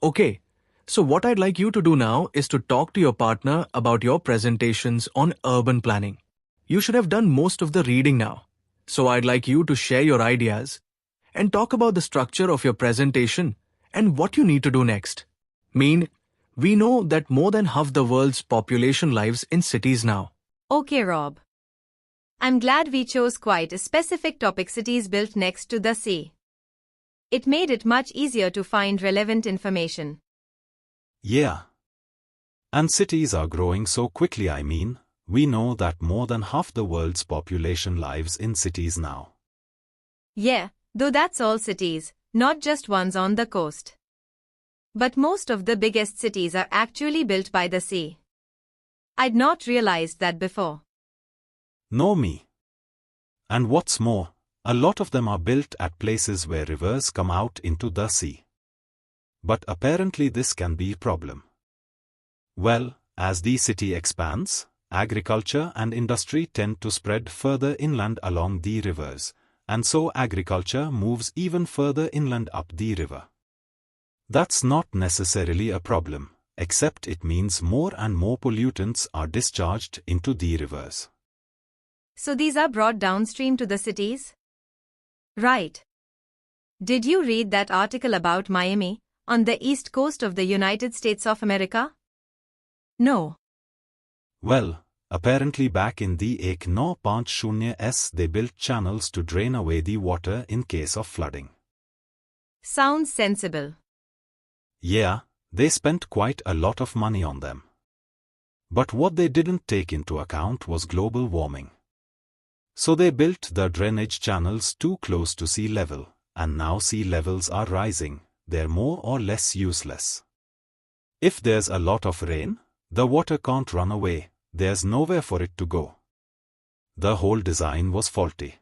Okay, so what I'd like you to do now is to talk to your partner about your presentations on urban planning. You should have done most of the reading now. So I'd like you to share your ideas and talk about the structure of your presentation and what you need to do next. We know that more than half the world's population lives in cities now. Okay, Rob. I'm glad we chose quite a specific topic: cities built next to the sea. It made it much easier to find relevant information. Yeah. And cities are growing so quickly. We know that more than half the world's population lives in cities now. Yeah, though that's all cities, not just ones on the coast. But most of the biggest cities are actually built by the sea. I'd not realized that before. No me. And what's more, a lot of them are built at places where rivers come out into the sea. But apparently this can be a problem. Well, as the city expands, agriculture and industry tend to spread further inland along the rivers, and so agriculture moves even further inland up the river. That's not necessarily a problem, except it means more and more pollutants are discharged into the rivers. So these are brought downstream to the cities? Right. Did you read that article about Miami, on the east coast of the United States of America? No. Well, apparently back in the 1950s they built channels to drain away the water in case of flooding. Sounds sensible. Yeah, they spent quite a lot of money on them. But what they didn't take into account was global warming. So they built the drainage channels too close to sea level, and now sea levels are rising. They're more or less useless. If there's a lot of rain, the water can't run away, there's nowhere for it to go. The whole design was faulty.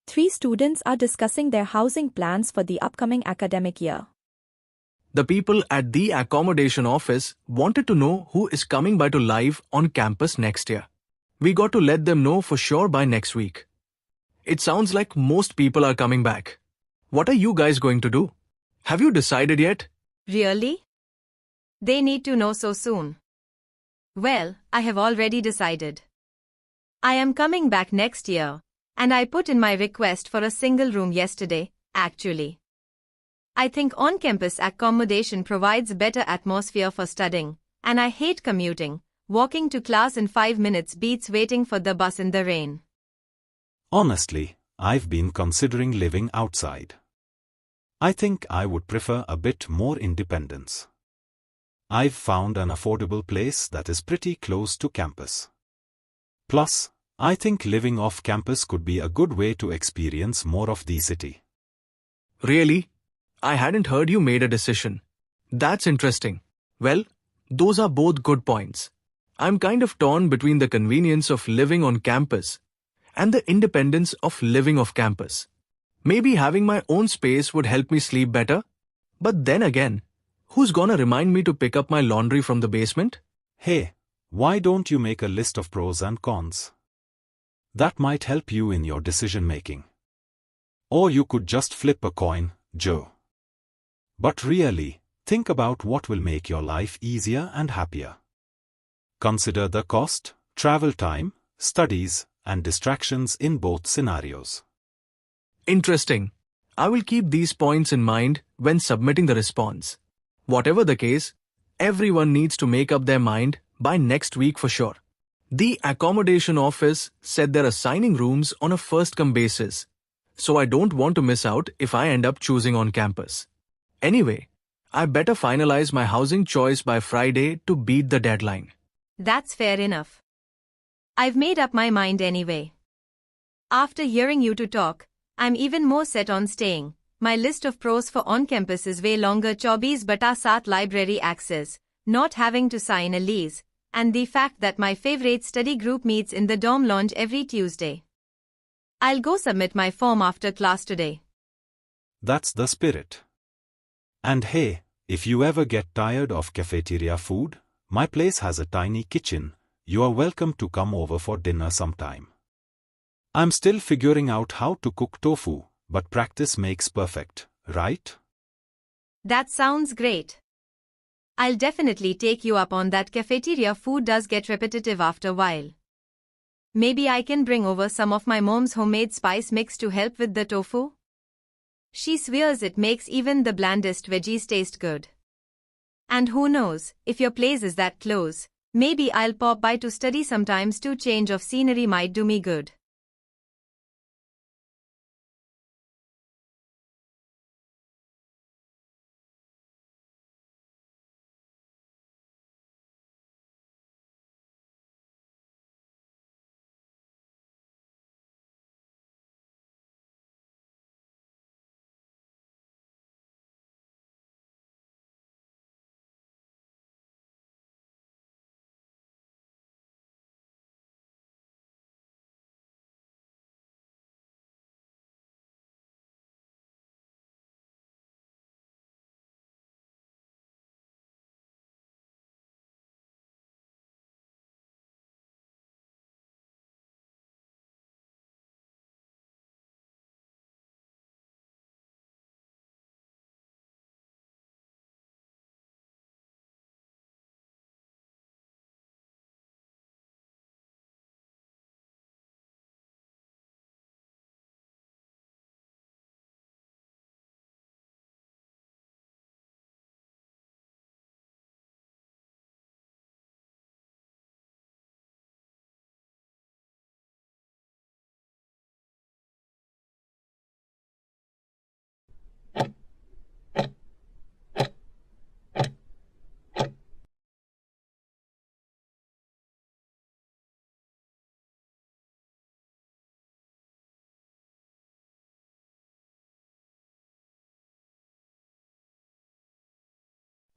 Three students are discussing their housing plans for the upcoming academic year. The people at the accommodation office wanted to know who is coming by to live on campus next year. We got to let them know for sure by next week. It sounds like most people are coming back. What are you guys going to do? Have you decided yet? Really? They need to know so soon. Well, I have already decided. I am coming back next year, and I put in my request for a single room yesterday, actually. I think on-campus accommodation provides a better atmosphere for studying, and I hate commuting. Walking to class in 5 minutes beats waiting for the bus in the rain. Honestly, I've been considering living outside. I think I would prefer a bit more independence. I've found an affordable place that is pretty close to campus. Plus, I think living off campus could be a good way to experience more of the city. Really? I hadn't heard you made a decision. That's interesting. Well, those are both good points. I'm kind of torn between the convenience of living on campus and the independence of living off campus. Maybe having my own space would help me sleep better. But then again, who's gonna remind me to pick up my laundry from the basement? Hey, why don't you make a list of pros and cons? That might help you in your decision making. Or you could just flip a coin, Joe. But really, think about what will make your life easier and happier. Consider the cost, travel time, studies, and distractions in both scenarios. Interesting. I will keep these points in mind when submitting the response. Whatever the case, everyone needs to make up their mind by next week for sure. The accommodation office said they're assigning rooms on a first-come basis, so I don't want to miss out if I end up choosing on campus. Anyway, I better finalize my housing choice by Friday to beat the deadline. That's fair enough. I've made up my mind anyway. After hearing you two talk, I'm even more set on staying. My list of pros for on-campus is way longer: 24 bata 7 library access, not having to sign a lease, and the fact that my favorite study group meets in the dorm lounge every Tuesday. I'll go submit my form after class today. That's the spirit. And hey, if you ever get tired of cafeteria food, my place has a tiny kitchen. You are welcome to come over for dinner sometime. I'm still figuring out how to cook tofu, but practice makes perfect, right? That sounds great. I'll definitely take you up on that. Cafeteria food does get repetitive after a while. Maybe I can bring over some of my mom's homemade spice mix to help with the tofu? She swears it makes even the blandest veggies taste good. And who knows, if your place is that close, maybe I'll pop by to study sometimes too. Change of scenery might do me good.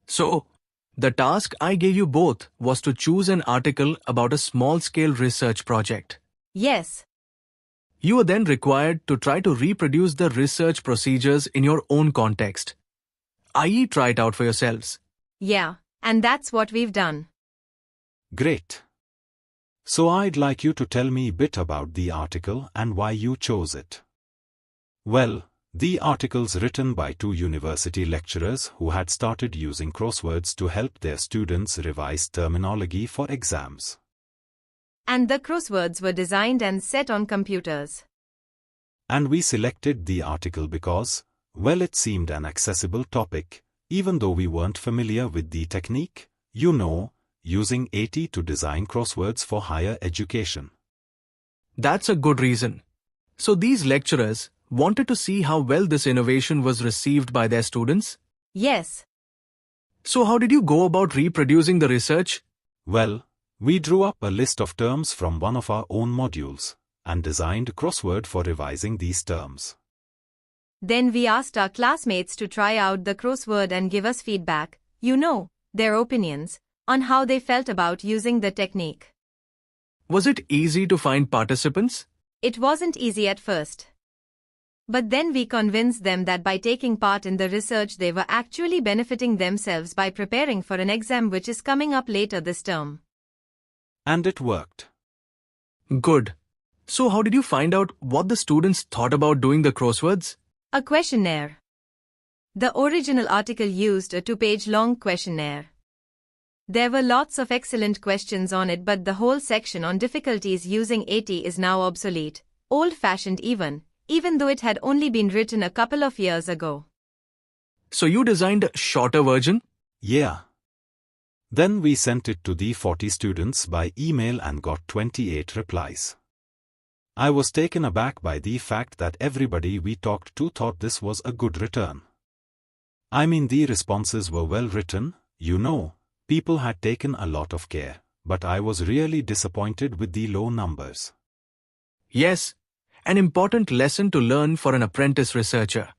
So, the task I gave you both was to choose an article about a small-scale research project. Yes. You were then required to try to reproduce the research procedures in your own context, i.e. try it out for yourselves. Yeah, and that's what we've done. Great. So I'd like you to tell me a bit about the article and why you chose it. Well, the article's written by two university lecturers who had started using crosswords to help their students revise terminology for exams. And the crosswords were designed and set on computers. And we selected the article because, well, it seemed an accessible topic, even though we weren't familiar with the technique, using AT to design crosswords for higher education. That's a good reason. So these lecturers wanted to see how well this innovation was received by their students? Yes. So how did you go about reproducing the research? Well, we drew up a list of terms from one of our own modules, and designed a crossword for revising these terms. Then we asked our classmates to try out the crossword and give us feedback, their opinions, on how they felt about using the technique. Was it easy to find participants? It wasn't easy at first. But then we convinced them that by taking part in the research they were actually benefiting themselves by preparing for an exam which is coming up later this term. And it worked. Good. So how did you find out what the students thought about doing the crosswords? A questionnaire. The original article used a 2-page-long questionnaire. There were lots of excellent questions on it, but the whole section on difficulties using AT is now obsolete, old-fashioned even though it had only been written a couple of years ago. So you designed a shorter version? Yeah. Then we sent it to the 40 students by email and got 28 replies. I was taken aback by the fact that everybody we talked to thought this was a good return. I mean, the responses were well written, people had taken a lot of care, but I was really disappointed with the low numbers. Yes, an important lesson to learn for an apprentice researcher.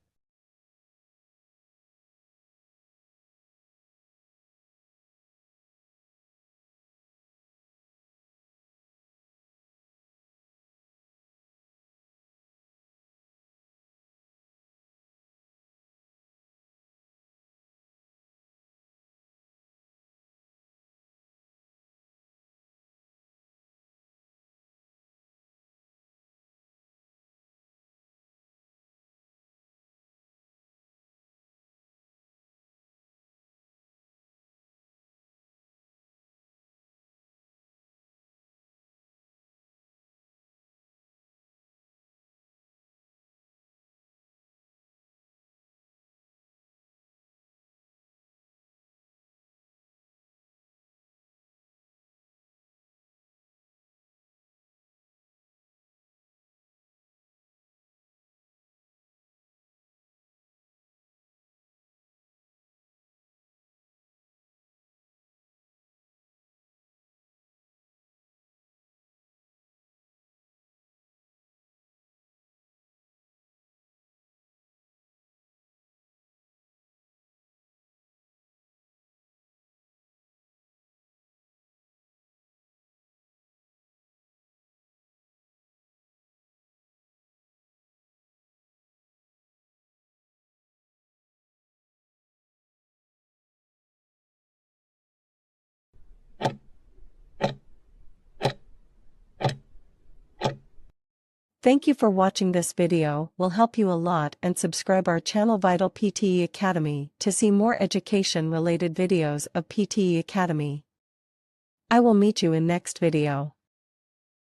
Thank you for watching this video. Will help you a lot, and subscribe our channel Vital PTE Academy to see more education related videos of PTE Academy. I will meet you in next video.